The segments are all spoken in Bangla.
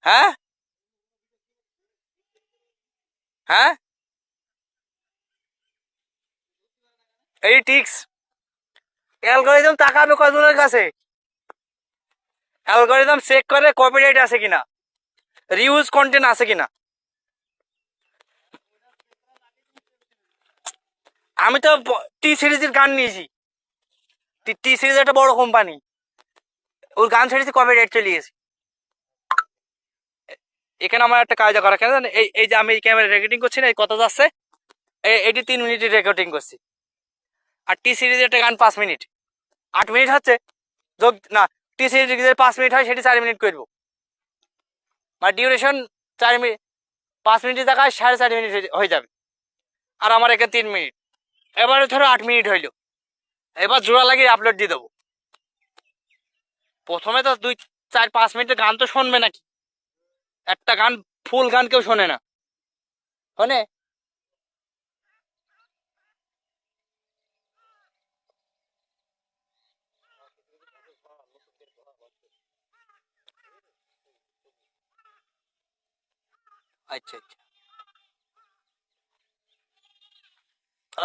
হ্যাঁ হ্যাঁ এই টিক্স অ্যালগরিদম তাকাবে কতজনের কাছে? অ্যালগরিদম চেক করে কপিরাইট আছে কিনা, রিউজ কন্টেন্ট আছে কিনা। আমি তো টি সিরিজের গান নিয়েছি, টি সিরিজ একটা বড় কোম্পানি, ওর গান ছেড়েছি কপিরাইট চলে গেছে। এখানে আমার একটা কায়দা করা কেন জানেন, এই যে আমি এই ক্যামেরা রেকর্ডিং করছি না, এই কথা যাচ্ছে, এটি 3 মিনিটের রেকর্ডিং করছি। আর টি সিরিজের একটা গান 5 মিনিট, 8 মিনিট হচ্ছে যোগ না, টি সিরিজের 5 মিনিট হয় সেটি 4 মিনিট করবো, মানে ডিউরেশন 4 মিনিট, 5 মিনিটের জায়গায় 4.5 মিনিট হয়ে যাবে। আর আমার এখানে 3 মিনিট, এবারে ধরো 8 মিনিট হইলো, এবার জোড়া লাগিয়ে আপলোড দিয়ে দেবো। প্রথমে তো 2 4 5 মিনিটের গান তো শুনবে নাকি, একটা গান ফুল গান কেউ শোনে না, শোনে? আচ্ছা আচ্ছা,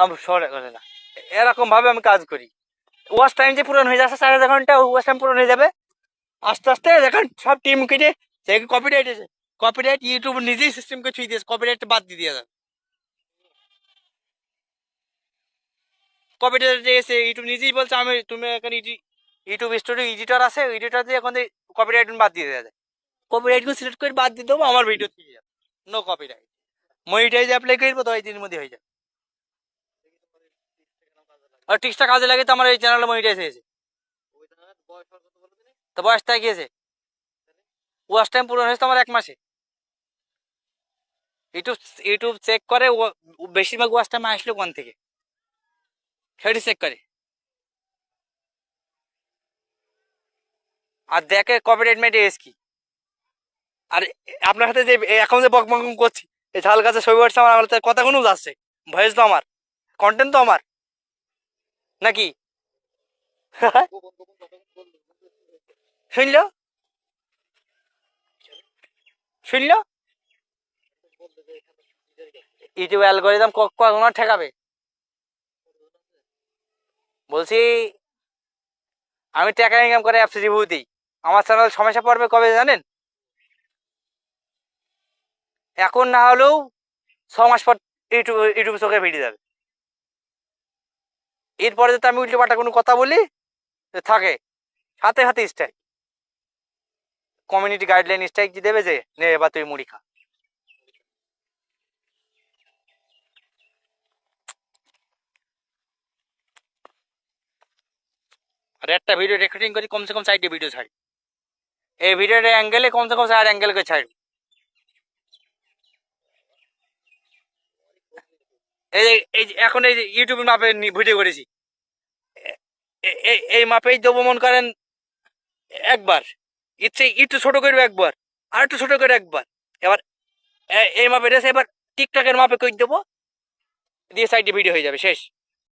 আমি শোনে করে না, এরকম ভাবে আমি কাজ করি। ওয়াচ টাইম যে পূরণ হয়ে যাচ্ছে 4.5 ঘন্টা, ওয়াচ টাইম পূরণ হয়ে যাবে আস্তে আস্তে, দেখেন সব টিম কেটে কপিরাইট এসে, কপিরাইট ইউটিউব নিজেই সিস্টেমকে ছুঁয়ে দিয়েছে, কপিরাইট বাদ দিয়ে দিয়ে যাবে। কপিরাইট এসে ইউটিউব নিজেই বলছে আমি, তুমি এখানে ইউটিউব স্টুডিও এডিটর আছে, এডিটর দিয়ে এখন কপিরাইট বাদ দিয়ে দেওয়া যায়। কপিরাইটকে সিলেক্ট করে বাদ দিয়ে দেবো, আমার ভিডিও থেকে যাবে, নো কপিরাইট। মনিটাইজ অ্যাপ্লাই করবো তো 2 দিনের মধ্যে হয়ে যাবে। আর টিক্সটা কাজে লাগে তো আমার এই চ্যানেলে মনিটাইজ হয়েছে। তো বয়সটা গিয়েছে, ওয়াচ টাইম পূরণ হয়েছে তো আমার 1 মাসে। ইউটিউব ইউটিউব চেক করে বেশিরভাগ ওয়াচ টাইম আসলো কোন থেকে, সেটি চেক করে আর দেখে কপিরাইট মেটেরিয়ালস কি। আর আপনার সাথে যে এখন যে বকবক করছি, এই ঝাল গাছে ছবি উঠছে আমার, আমার কথা কোনো যাচ্ছে, ভয়েস তো আমার, কন্টেন্ট তো আমার নাকি? শুনলো, শুনলো, ইউটিউব অ্যালগোরিদম কখন ঠেকাবে? বলছি আমি টাকা ইনকাম করে অ্যাপস রিভিউ দিই, আমার চ্যানেল সমস্যা পড়বে কবে জানেন? এখন না হলেও 6 মাস পর ইউটিউব ইউটিউব চোখে ভিড়ে যাবে। এরপরে যদি আমি উল্টো পাল্টা কোনো কথা বলি থাকে, হাতে হাতে স্ট্রাইক, কমিউনিটি গাইডলাইন স্ট্রাইক দিয়ে দেবে যে নে এবার তুই মুড়ি খা। আর একটা ভিডিও রেকর্ডিং করি কমসে কম 4টে ভিডিও ছাড়ি, এই ভিডিওর অ্যাঙ্গেলে কমসে কম 4 অ্যাঙ্গেল করে ছাড়ি। এই যে এখন এই যে ইউটিউবের মাপে ভিডিও করেছি, এই মাপেই দেবো মন করেন একবার, ইচ্ছে একটু ছোট করবে একবার, আর একটু ছোট করে একবার, এবার এই মাপে রেখে এবার টিকটকের মাপে করে দেবো, দিয়ে 4টে ভিডিও হয়ে যাবে, শেষ।